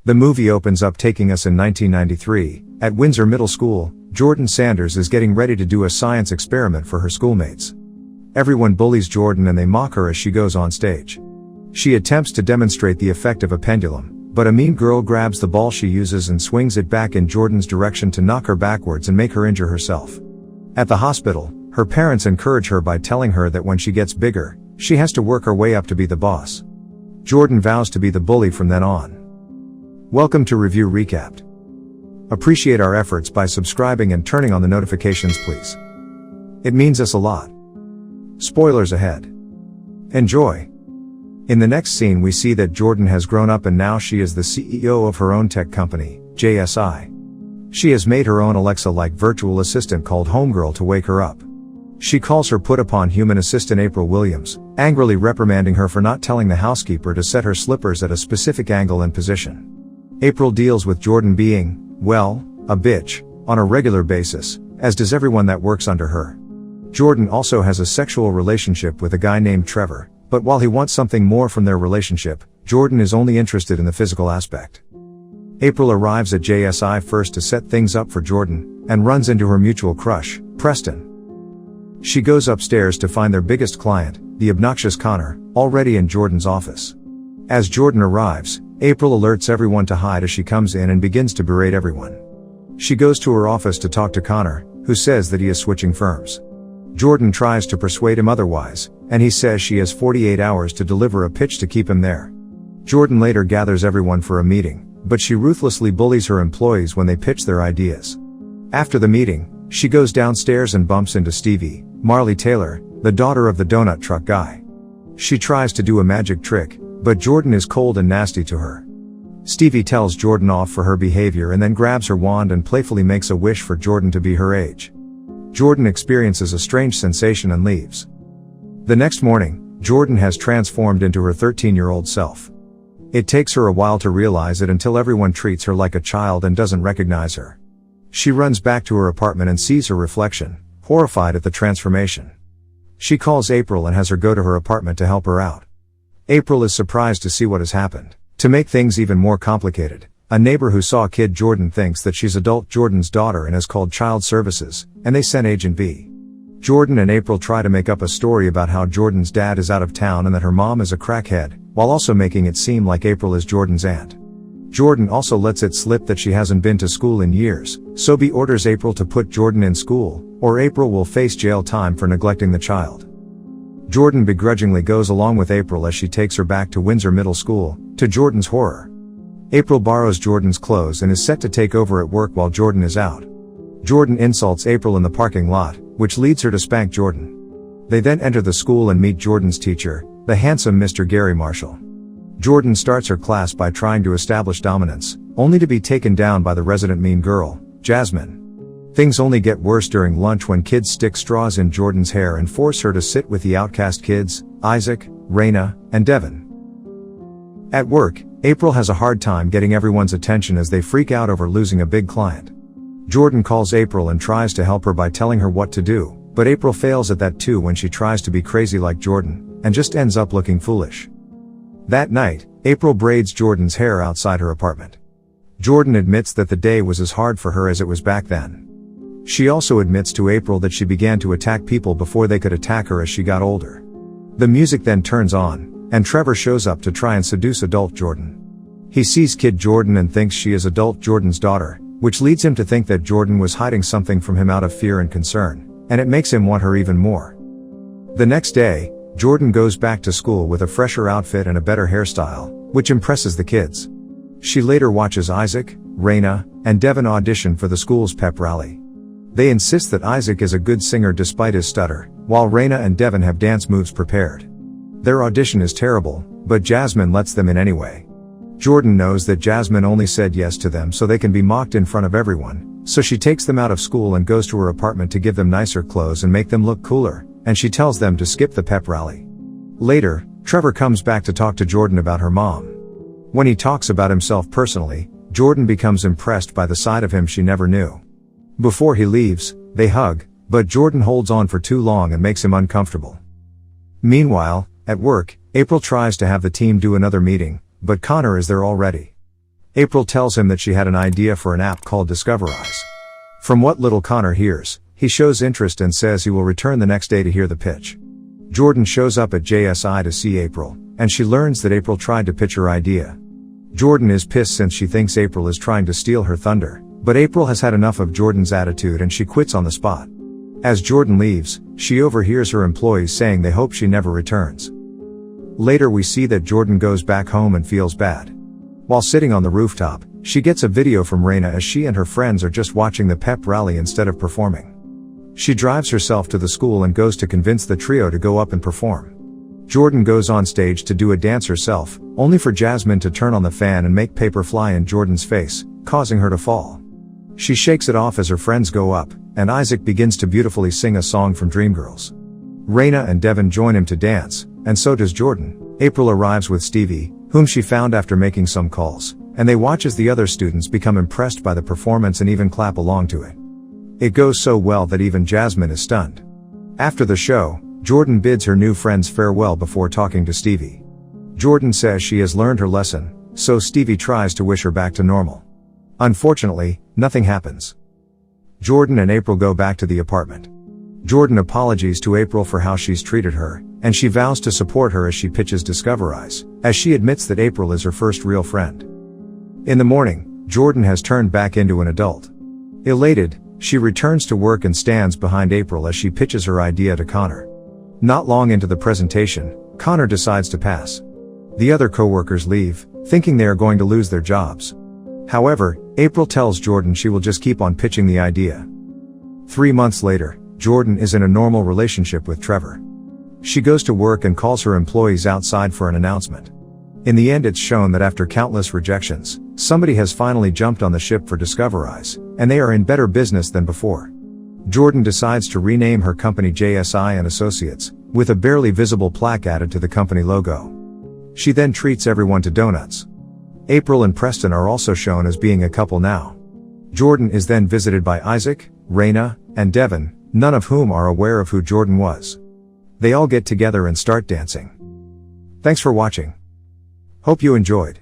The movie opens up taking us in 1993. At Windsor Middle School, Jordan Sanders is getting ready to do a science experiment for her schoolmates. Everyone bullies Jordan and they mock her as she goes on stage. She attempts to demonstrate the effect of a pendulum, but a mean girl grabs the ball she uses and swings it back in Jordan's direction to knock her backwards and make her injure herself. At the hospital, her parents encourage her by telling her that when she gets bigger, she has to work her way up to be the boss. Jordan vows to be the bully from then on. Welcome to Review Recapped. Appreciate our efforts by subscribing and turning on the notifications, please. It means us a lot. Spoilers ahead. Enjoy. In the next scene we see that Jordan has grown up and now she is the CEO of her own tech company, JSI. She has made her own Alexa-like virtual assistant called Homegirl to wake her up. She calls her put-upon human assistant April Williams, angrily reprimanding her for not telling the housekeeper to set her slippers at a specific angle and position. April deals with Jordan being, well, a bitch, on a regular basis, as does everyone that works under her. Jordan also has a sexual relationship with a guy named Trevor, but while he wants something more from their relationship, Jordan is only interested in the physical aspect. April arrives at JSI first to set things up for Jordan, and runs into her mutual crush, Preston. She goes upstairs to find their biggest client, the obnoxious Connor, already in Jordan's office. As Jordan arrives, April alerts everyone to hide as she comes in and begins to berate everyone. She goes to her office to talk to Connor, who says that he is switching firms. Jordan tries to persuade him otherwise, and he says she has 48 hours to deliver a pitch to keep him there. Jordan later gathers everyone for a meeting, but she ruthlessly bullies her employees when they pitch their ideas. After the meeting, she goes downstairs and bumps into Stevie, Marley Taylor, the daughter of the donut truck guy. She tries to do a magic trick, but Jordan is cold and nasty to her. Stevie tells Jordan off for her behavior and then grabs her wand and playfully makes a wish for Jordan to be her age. Jordan experiences a strange sensation and leaves. The next morning, Jordan has transformed into her 13-year-old self. It takes her a while to realize it until everyone treats her like a child and doesn't recognize her. She runs back to her apartment and sees her reflection, horrified at the transformation. She calls April and has her go to her apartment to help her out. April is surprised to see what has happened. To make things even more complicated, a neighbor who saw kid Jordan thinks that she's adult Jordan's daughter and has called child services, and they sent Agent V. Jordan and April try to make up a story about how Jordan's dad is out of town and that her mom is a crackhead, while also making it seem like April is Jordan's aunt. Jordan also lets it slip that she hasn't been to school in years, so V orders April to put Jordan in school, or April will face jail time for neglecting the child. Jordan begrudgingly goes along with April as she takes her back to Windsor Middle School, to Jordan's horror. April borrows Jordan's clothes and is set to take over at work while Jordan is out. Jordan insults April in the parking lot, which leads her to spank Jordan. They then enter the school and meet Jordan's teacher, the handsome Mr. Gary Marshall. Jordan starts her class by trying to establish dominance, only to be taken down by the resident mean girl, Jasmine. Things only get worse during lunch when kids stick straws in Jordan's hair and force her to sit with the outcast kids, Isaac, Raina, and Devin. At work, April has a hard time getting everyone's attention as they freak out over losing a big client. Jordan calls April and tries to help her by telling her what to do, but April fails at that too when she tries to be crazy like Jordan, and just ends up looking foolish. That night, April braids Jordan's hair outside her apartment. Jordan admits that the day was as hard for her as it was back then. She also admits to April that she began to attack people before they could attack her as she got older. The music then turns on, and Trevor shows up to try and seduce adult Jordan. He sees kid Jordan and thinks she is adult Jordan's daughter, which leads him to think that Jordan was hiding something from him out of fear and concern, and it makes him want her even more. The next day, Jordan goes back to school with a fresher outfit and a better hairstyle, which impresses the kids. She later watches Isaac, Raina, and Devin audition for the school's pep rally. They insist that Isaac is a good singer despite his stutter, while Raina and Devin have dance moves prepared. Their audition is terrible, but Jasmine lets them in anyway. Jordan knows that Jasmine only said yes to them so they can be mocked in front of everyone, so she takes them out of school and goes to her apartment to give them nicer clothes and make them look cooler, and she tells them to skip the pep rally. Later, Trevor comes back to talk to Jordan about her mom. When he talks about himself personally, Jordan becomes impressed by the side of him she never knew. Before he leaves, they hug, but Jordan holds on for too long and makes him uncomfortable. Meanwhile, at work, April tries to have the team do another meeting, but Connor is there already. April tells him that she had an idea for an app called Discoverize. From what little Connor hears, he shows interest and says he will return the next day to hear the pitch. Jordan shows up at JSI to see April, and she learns that April tried to pitch her idea. Jordan is pissed since she thinks April is trying to steal her thunder, but April has had enough of Jordan's attitude and she quits on the spot. As Jordan leaves, she overhears her employees saying they hope she never returns. Later we see that Jordan goes back home and feels bad. While sitting on the rooftop, she gets a video from Raina as she and her friends are just watching the pep rally instead of performing. She drives herself to the school and goes to convince the trio to go up and perform. Jordan goes on stage to do a dance herself, only for Jasmine to turn on the fan and make paper fly in Jordan's face, causing her to fall. She shakes it off as her friends go up, and Isaac begins to beautifully sing a song from Dreamgirls. Raina and Devin join him to dance, and so does Jordan. April arrives with Stevie, whom she found after making some calls, and they watch as the other students become impressed by the performance and even clap along to it. It goes so well that even Jasmine is stunned. After the show, Jordan bids her new friends farewell before talking to Stevie. Jordan says she has learned her lesson, so Stevie tries to wish her back to normal. Unfortunately, nothing happens. Jordan and April go back to the apartment. Jordan apologizes to April for how she's treated her, and she vows to support her as she pitches Discoverize, as she admits that April is her first real friend. In the morning, Jordan has turned back into an adult. Elated, she returns to work and stands behind April as she pitches her idea to Connor. Not long into the presentation, Connor decides to pass. The other coworkers leave, thinking they are going to lose their jobs. However, April tells Jordan she will just keep on pitching the idea. 3 months later, Jordan is in a normal relationship with Trevor. She goes to work and calls her employees outside for an announcement. In the end, it's shown that after countless rejections, somebody has finally jumped on the ship for Discoverize, and they are in better business than before. Jordan decides to rename her company JSI and Associates, with a barely visible plaque added to the company logo. She then treats everyone to donuts. April and Preston are also shown as being a couple now. Jordan is then visited by Isaac, Raina, and Devin, none of whom are aware of who Jordan was. They all get together and start dancing. Thanks for watching. Hope you enjoyed.